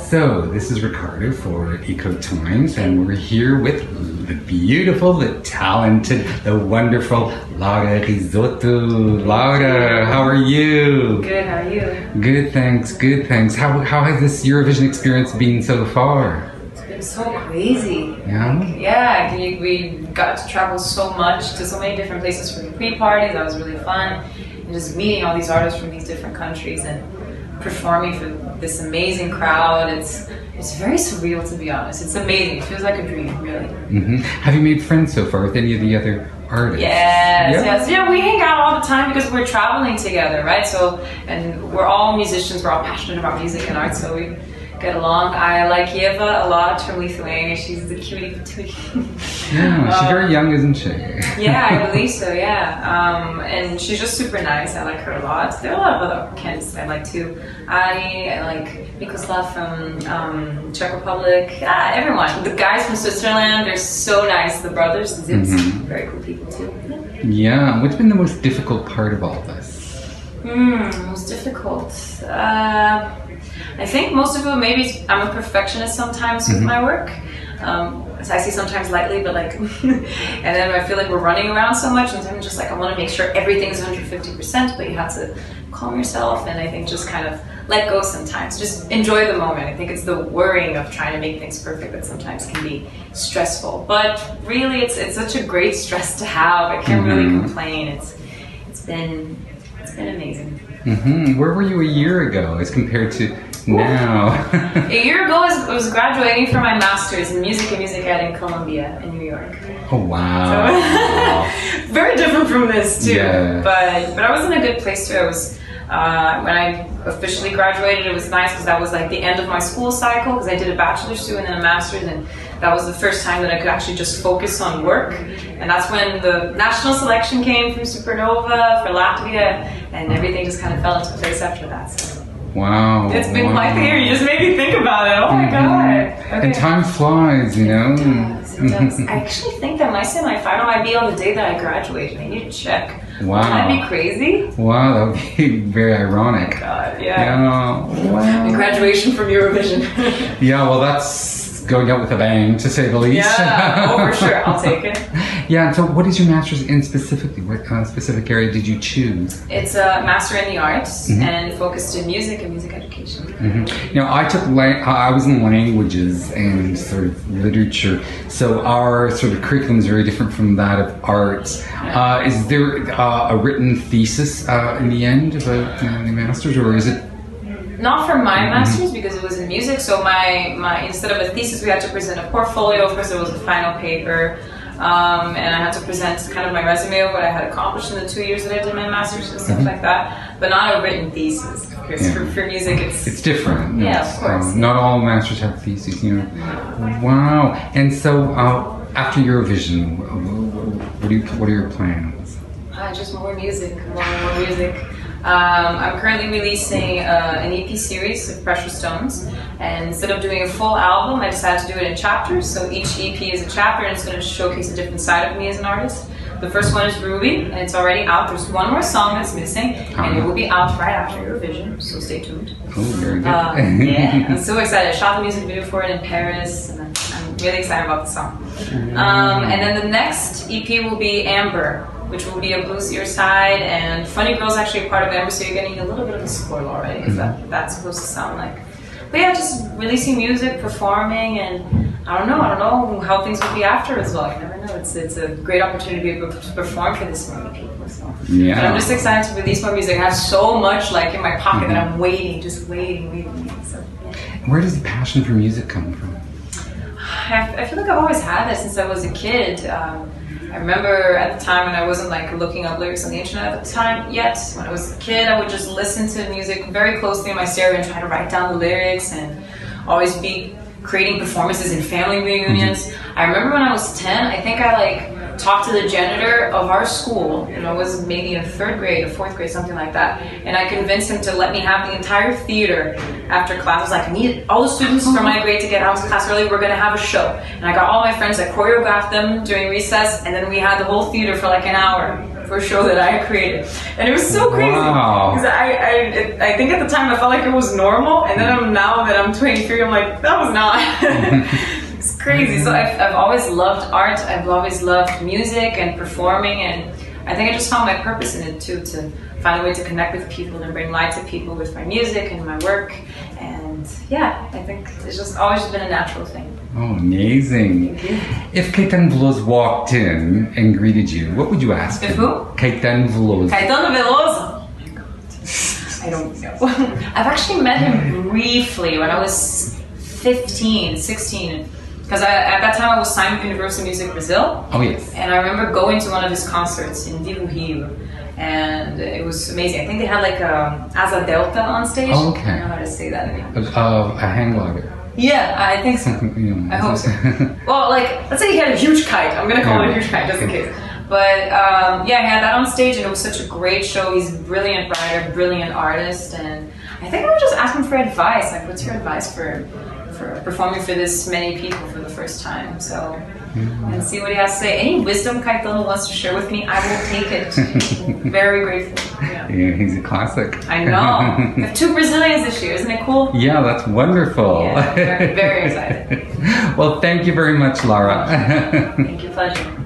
So, this is Ricardo for Eco Times, and we're here with the beautiful, the talented, the wonderful Laura Rizzotto. Laura, how are you? Good, how are you? Good, thanks, good, thanks. How has this Eurovision experience been so far? It's been so crazy. Yeah? We got to travel so much to so many different places for the pre-parties. That was really fun. And just meeting all these artists from these different countries and performing for this amazing crowd. It's very surreal, to be honest. It's amazing. It feels like a dream, really. Mm-hmm. Have you made friends so far with any of the other artists? Yes. Yeah, we hang out all the time because we're traveling together, right? So, and we're all musicians. We're all passionate about music and art, so we get along. I like Eva a lot from Lithuania. She's the cutie patootie. Yeah, she's very young, isn't she? Yeah, I believe so, yeah. And she's just super nice. I like her a lot. There are a lot of other candidates I like too. I like Mikoslav from Czech Republic. Everyone. The guys from Switzerland, they're so nice. The brothers, the Zips, very cool people too. Yeah, what's been the most difficult part of all this? Most difficult? I think most of it, maybe I'm a perfectionist sometimes with my work. So I see sometimes lightly, but like, and then I feel like we're running around so much, and I'm just like, I want to make sure everything's 150%, but you have to calm yourself, and I think just kind of let go sometimes. Just enjoy the moment. I think it's the worrying of trying to make things perfect that sometimes can be stressful. But really, it's such a great stress to have. I can't really complain. It's been amazing. Where were you a year ago as compared to now? A year ago, I was graduating for my master's in music and music ed in Columbia, in New York. Oh wow! So, very different from this too. Yeah. But I was in a good place too. I was when I officially graduated. It was nice because that was like the end of my school cycle, because I did a bachelor's too and then a master's, and that was the first time that I could actually just focus on work. And that's when the national selection came from Supernova for Latvia, and everything just kind of fell into place after that. So. Wow. It's been quite the year. You just made me think about it. Oh my god. Okay. And time flies, you know? It does. I actually think that my semi-final might be on the day that I graduated. I need to check. Wow. Wouldn't that be crazy? Wow, that would be very ironic. Oh my god, yeah. Wow. And graduation from Eurovision. Yeah, well that's going out with a bang, to say the least. Yeah, oh for sure. I'll take it. Yeah, and so what is your master's in specifically? What specific area did you choose? It's a master in the arts and focused in music and music education. You know, I was in languages and sort of literature, so our sort of curriculum is very different from that of arts. Is there a written thesis in the end about the master's, or is it? Not for my master's, because it was in music. So my instead of a thesis, we had to present a portfolio. Of course, there was a final paper. And I had to present kind of my resume of what I had accomplished in the 2 years that I did my master's and stuff like that, but not a written thesis. Because for music, it's different. Yeah, of course. Not all masters have theses, you know. Wow. And so after Eurovision, what are your plans? Just more music, more music. I'm currently releasing an EP series of Precious Stones, and instead of doing a full album, I decided to do it in chapters. So each EP is a chapter, and it's going to showcase a different side of me as an artist. The first one is Ruby, and it's already out. There's one more song that's missing, and it will be out right after Eurovision, so stay tuned. Oh, very good. Yeah, I'm so excited. I shot the music video for it in Paris, and I'm really excited about the song. And then the next EP will be Amber, which will be a bluesier side, and Funny Girl's actually a part of Amber, so you're getting a little bit of a spoiler already, because that's supposed to sound like. But yeah, just releasing music, performing, and I don't know how things will be after as well. You never know. It's a great opportunity to perform for this many people. So. Yeah. But I'm just excited to release more music. I have so much like in my pocket that I'm waiting. So, yeah. Where does the passion for music come from? I feel like I've always had that since I was a kid. I remember at the time when I wasn't like looking up lyrics on the internet at the time yet. When I was a kid, I would just listen to music very closely in my stereo and try to write down the lyrics, and always be creating performances in family reunions. I remember when I was 10, I think I like talked to the janitor of our school, and I was maybe in 3rd grade or 4th grade, something like that, and I convinced him to let me have the entire theater after class. I was like, I need all the students from my grade to get out of class early, we're gonna have a show. And I got all my friends, I choreographed them during recess, and then we had the whole theater for like an hour. first show that I created, and it was so crazy because I think at the time I felt like it was normal, and then now that I'm 23, I'm like, that was not. It's crazy. So I've always loved art. I've always loved music and performing, and I think I just found my purpose in it too, to find a way to connect with people and bring light to people with my music and my work. And yeah, I think it's just always been a natural thing. Oh, amazing. Thank you. If Caetano Veloso walked in and greeted you, what would you ask him? If who? Caetano Veloso. Caetano Veloso? Oh my God. I don't know. I've actually met him briefly when I was 15, 16. Because at that time I was signed with Universal Music Brazil. Oh, yes. And I remember going to one of his concerts in Vivo Rio. And it was amazing. I think they had like a Asa Delta on stage. Oh, okay. I don't know how to say that in English. A hang glider. Yeah, I think so. I hope so. Well, like, let's say he had a huge kite. I'm gonna call it a huge kite just in case. But yeah, he had that on stage, and it was such a great show. He's a brilliant writer, brilliant artist, and I think I would just ask him for advice. Like, what's your advice for performing for this many people for the first time? So, and see what he has to say. Any wisdom Caetano wants to share with me, I will take it. Very grateful. Yeah. Yeah, he's a classic. I know. We have 2 Brazilians this year. Isn't it cool? Yeah, that's wonderful. Yeah, very, very excited. Well, thank you very much, Lara. Thank you, pleasure.